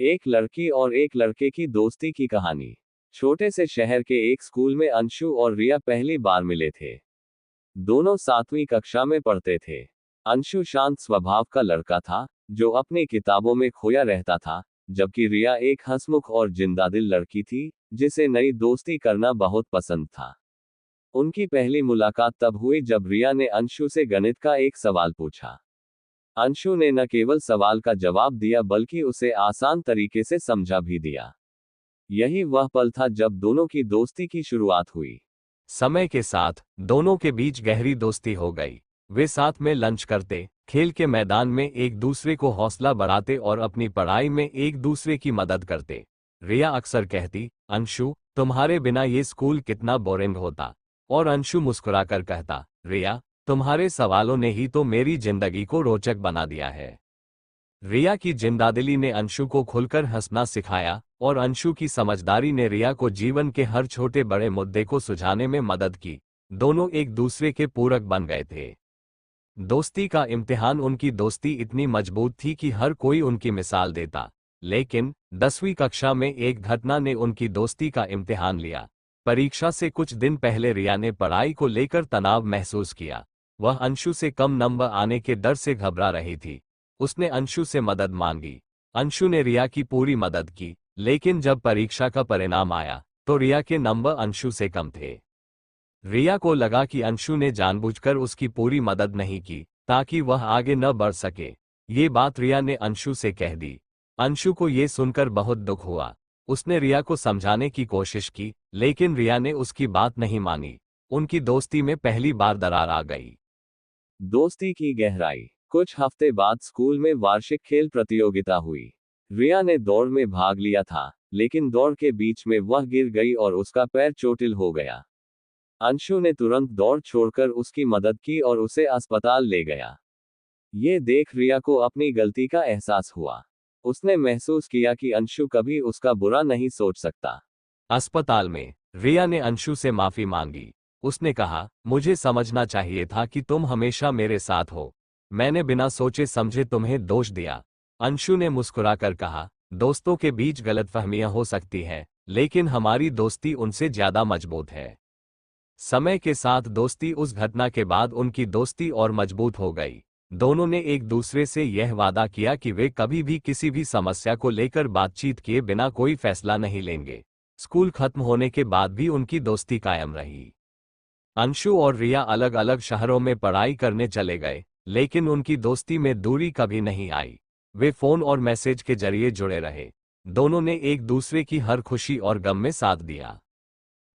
एक लड़की और एक लड़के की दोस्ती की कहानी। छोटे से शहर के एक स्कूल में अंशु और रिया पहली बार मिले थे। दोनों 7वीं कक्षा में पढ़ते थे। अंशु शांत स्वभाव का लड़का था, जो अपनी किताबों में खोया रहता था, जबकि रिया एक हंसमुख और जिंदादिल लड़की थी, जिसे नई दोस्ती करना बहुत पसंद था। उनकी पहली मुलाकात तब हुई जब रिया ने अंशु से गणित का एक सवाल पूछा। अंशु ने न केवल सवाल का जवाब दिया बल्कि उसे आसान तरीके से समझा भी दिया। यही वह पल था जब दोनों की दोस्ती की शुरुआत हुई। समय के साथ दोनों के बीच गहरी दोस्ती हो गई। वे साथ में लंच करते, खेल के मैदान में एक दूसरे को हौसला बढ़ाते और अपनी पढ़ाई में एक दूसरे की मदद करते। रिया अक्सर कहती, अंशु, तुम्हारे बिना ये स्कूल कितना बोरिंग होता। और अंशु मुस्कुराकर कहता, रिया, तुम्हारे सवालों ने ही तो मेरी जिंदगी को रोचक बना दिया है। रिया की जिंदादिली ने अंशु को खुलकर हंसना सिखाया, और अंशु की समझदारी ने रिया को जीवन के हर छोटे बड़े मुद्दे को सुलझाने में मदद की। दोनों एक दूसरे के पूरक बन गए थे। दोस्ती का इम्तिहान। उनकी दोस्ती इतनी मजबूत थी कि हर कोई उनकी मिसाल देता। लेकिन 10वीं कक्षा में एक घटना ने उनकी दोस्ती का इम्तिहान लिया। परीक्षा से कुछ दिन पहले रिया ने पढ़ाई को लेकर तनाव महसूस किया। वह अंशु से कम नंबर आने के डर से घबरा रही थी। उसने अंशु से मदद मांगी। अंशु ने रिया की पूरी मदद की, लेकिन जब परीक्षा का परिणाम आया तो रिया के नंबर अंशु से कम थे। रिया को लगा कि अंशु ने जानबूझकर उसकी पूरी मदद नहीं की ताकि वह आगे न बढ़ सके। ये बात रिया ने अंशु से कह दी। अंशु को ये सुनकर बहुत दुख हुआ। उसने रिया को समझाने की कोशिश की, लेकिन रिया ने उसकी बात नहीं मानी। उनकी दोस्ती में पहली बार दरार आ गई। दोस्ती की गहराई। कुछ हफ्ते बाद स्कूल में वार्षिक खेल प्रतियोगिता हुई। रिया ने दौड़ में भाग लिया था, लेकिन दौड़ के बीच में वह गिर गई और उसका पैर चोटिल हो गया। अंशु ने तुरंत दौड़ छोड़कर उसकी मदद की और उसे अस्पताल ले गया। ये देख रिया को अपनी गलती का एहसास हुआ। उसने महसूस किया कि अंशु कभी उसका बुरा नहीं सोच सकता। अस्पताल में रिया ने अंशु से माफी मांगी। उसने कहा, मुझे समझना चाहिए था कि तुम हमेशा मेरे साथ हो। मैंने बिना सोचे समझे तुम्हें दोष दिया। अंशु ने मुस्कुराकर कहा, दोस्तों के बीच गलतफहमियां हो सकती हैं, लेकिन हमारी दोस्ती उनसे ज्यादा मजबूत है। समय के साथ दोस्ती। उस घटना के बाद उनकी दोस्ती और मजबूत हो गई। दोनों ने एक दूसरे से यह वादा किया कि वे कभी भी किसी भी समस्या को लेकर बातचीत किए बिना कोई फैसला नहीं लेंगे। स्कूल खत्म होने के बाद भी उनकी दोस्ती कायम रही। अंशु और रिया अलग अलग शहरों में पढ़ाई करने चले गए, लेकिन उनकी दोस्ती में दूरी कभी नहीं आई। वे फोन और मैसेज के जरिए जुड़े रहे। दोनों ने एक दूसरे की हर खुशी और गम में साथ दिया।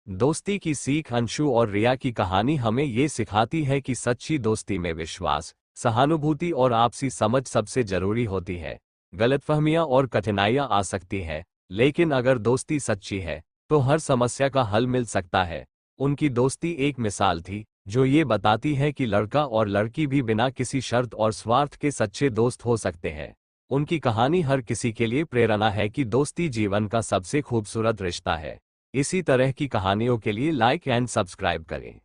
दोस्ती की सीख। अंशु और रिया की कहानी हमें ये सिखाती है कि सच्ची दोस्ती में विश्वास, सहानुभूति और आपसी समझ सबसे जरूरी होती है। गलतफहमियां और कठिनाइयां आ सकती हैं, लेकिन अगर दोस्ती सच्ची है तो हर समस्या का हल मिल सकता है। उनकी दोस्ती एक मिसाल थी जो ये बताती है कि लड़का और लड़की भी बिना किसी शर्त और स्वार्थ के सच्चे दोस्त हो सकते हैं। उनकी कहानी हर किसी के लिए प्रेरणा है कि दोस्ती जीवन का सबसे खूबसूरत रिश्ता है। इसी तरह की कहानियों के लिए लाइक एंड सब्सक्राइब करें।